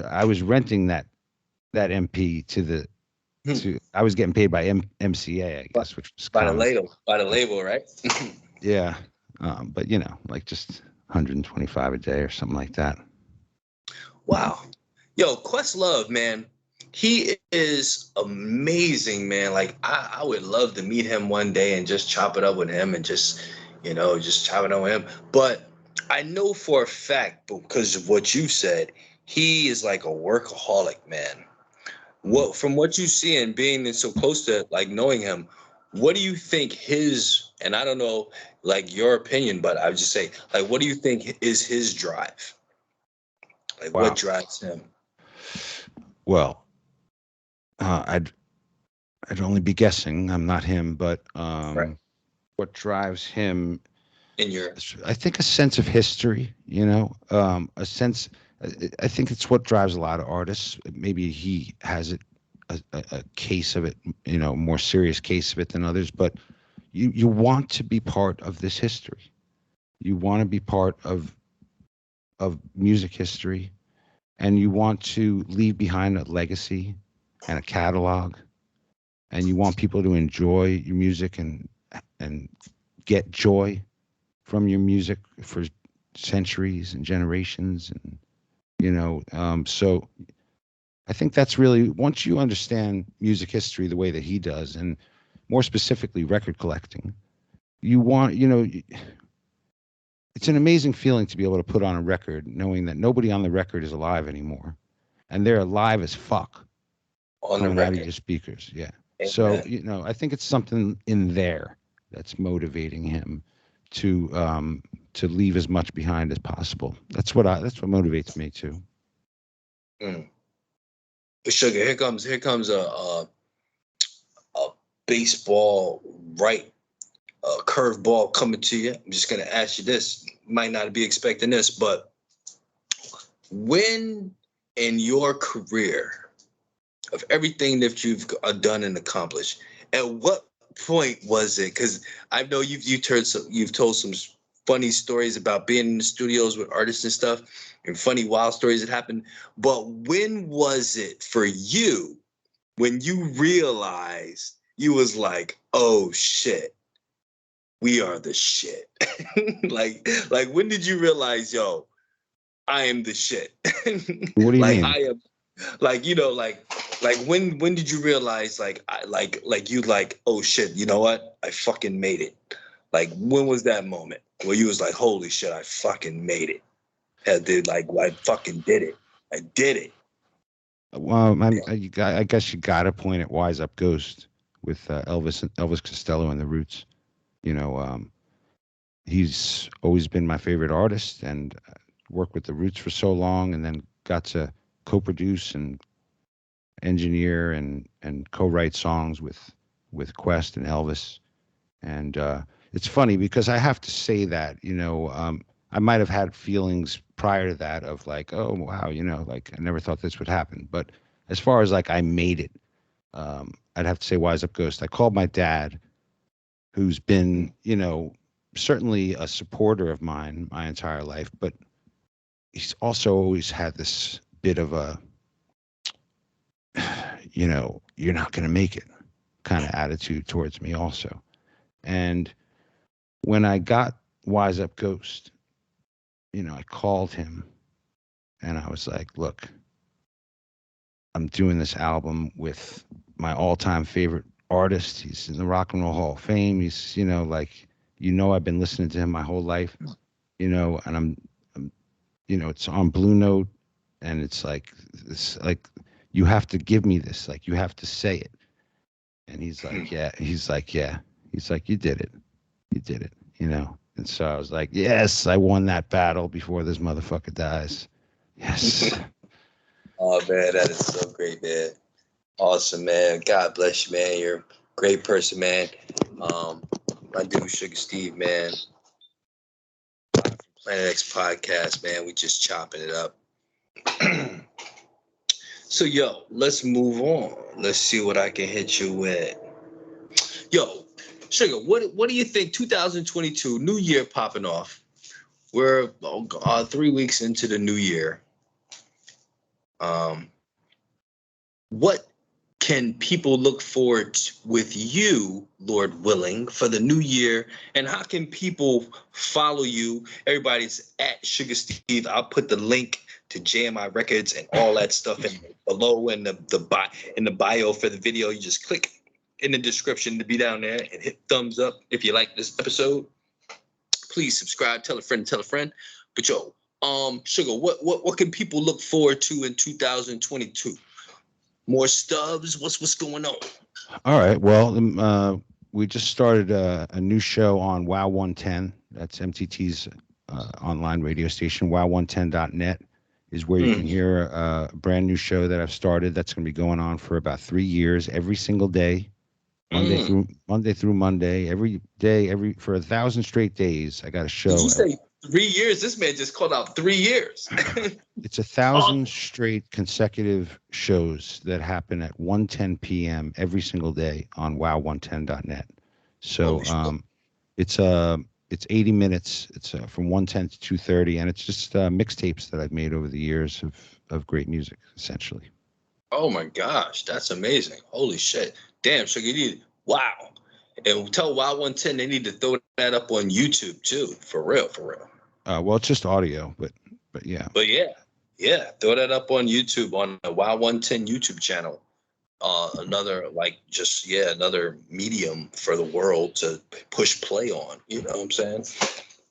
I was renting that MP I was getting paid by MCA, I guess, which was by the label, right? Yeah, but like just 125 a day or something like that. Wow. Yo, Questlove, man, he is amazing, man. Like I would love to meet him one day and just chop it up with him and just chop it up with him. But I know for a fact, because of what you said, he is like a workaholic, man. From what you see and being so close to like knowing him, what do you think and I don't know like your opinion, but I would just say, like, what do you think is his drive? Like, what drives him? Well, I'd only be guessing. I'm not him, but right. What drives him? I think a sense of history. A sense. I think it's what drives a lot of artists. Maybe he has a case of it, more serious case of it than others. But you want to be part of this history. You want to be part of music history. And you want to leave behind a legacy and a catalog, and you want people to enjoy your music and get joy from your music for centuries and generations, and so I think that's really, once you understand music history the way that he does, and more specifically record collecting, you want it's an amazing feeling to be able to put on a record knowing that nobody on the record is alive anymore, and they're alive as fuck on the record out of your speakers. Yeah. Amen. So I think it's something in there that's motivating him to leave as much behind as possible. That's what motivates me too. Sugar, here comes a baseball right. A curveball coming to you. I'm just going to ask you this. Might not be expecting this, but when in your career of everything that you've done and accomplished, at what point was it? Because I know you've told some funny stories about being in the studios with artists and stuff, and funny wild stories that happened. But when was it for you when you realized you was like, oh shit, we are the shit? like when did you realize, yo, I am the shit? What do you mean? I am, when did you realize, oh shit, you know what? I fucking made it. Like, when was that moment where you was like, holy shit, I fucking made it? I fucking did it. I did it. Well, I guess you got to point at Wise Up Ghost with Elvis Costello and The Roots. He's always been my favorite artist, and worked with The Roots for so long, and then got to co-produce and engineer and co-write songs with Quest and Elvis. And it's funny because I have to say that, I might have had feelings prior to that of like, oh wow, you know, like I never thought this would happen. But as far as like I made it, I'd have to say Wise Up Ghost. I called my dad, who's been, you know, certainly a supporter of mine my entire life, but he's also always had this bit of a, you know, you're not going to make it kind of attitude towards me also. And when I got Wise Up Ghost, you know, I called him and I was like, look, I'm doing this album with my all-time favorite artist. He's in the Rock and Roll Hall of Fame. He's, you know, like, you know, I've been listening to him my whole life, you know, and I'm you know, it's on Blue Note, and it's like, you have to give me this, like, you have to say it. And he's like, yeah. He's like, you did it. You did it, you know? And so I was like, yes, I won that battle before this motherfucker dies. Yes. Oh, man, that is so great, man. Awesome, man. God bless you, man. You're a great person, man. My dude, Suga Steve, man. From Planet X Podcast, man. We just chopping it up. So, yo, let's move on. Let's see what I can hit you with. Yo, Suga, what do you think? 2022, New Year popping off. We're 3 weeks into the new year. What can people look forward to with you, Lord willing, for the new year? And how can people follow you? Everybody's at Suga Steve. I'll put the link to JMI Records and all that stuff below in the bio for the video. You just click in the description to be down there and hit thumbs up if you like this episode. Please subscribe, tell a friend, tell a friend. But yo, Suga, what can people look forward to in 2022? More stubs? What's going on? All right. Well, we just started a new show on Wow 110. That's MTT's online radio station. Wow110.net is where you can hear a brand new show that I've started. That's going to be going on for about 3 years, every single day, Monday through Monday, every day, for 1,000 straight days. I got a show. Did you say 3 years? This man just called out 3 years. It's 1,000 straight consecutive shows that happen at 1:10 p.m. every single day on wow110.net. So it's 80 minutes. It's from 1:10 to 2:30, and it's just mixtapes that I've made over the years of great music, essentially. Oh my gosh, that's amazing! Holy shit, damn! So you need wow, and tell Wow 110 they need to throw that up on YouTube too, for real, for real. Well, it's just audio, but yeah. But yeah, throw that up on YouTube on the Wow 110 YouTube channel. Another another medium for the world to push play on. You know what I'm saying?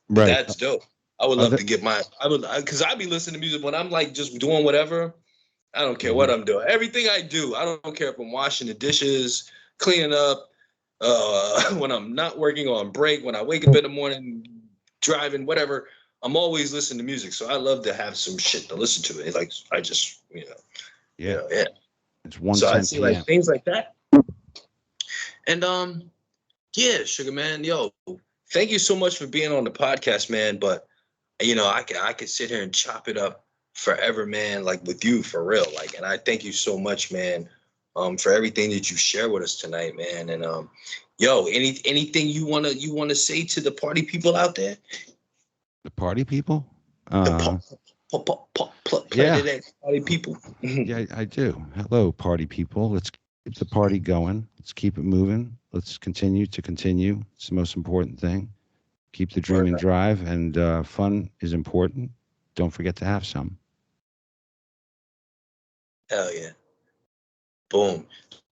Right. That's dope. I would love to get because I be listening to music when I'm like just doing whatever. I don't care what I'm doing. Everything I do, I don't care if I'm washing the dishes, cleaning up, when I'm not working or on break, when I wake up in the morning, driving, whatever. I'm always listening to music, so I love to have some shit to listen to. It's like I just, yeah. It's 1:10 So I see p.m. like things like that. And yeah, Sugar Man, yo, thank you so much for being on the podcast, man. But I could sit here and chop it up forever, man, like with you for real. Like, and I thank you so much, man, for everything that you share with us tonight, man. And yo, anything you wanna say to the party people out there? The party people? Party people. Yeah, I do. Hello, party people. Let's keep the party going. Let's keep it moving. Let's continue. It's the most important thing. Keep the dream and drive, and fun is important. Don't forget to have some. Hell yeah. Boom.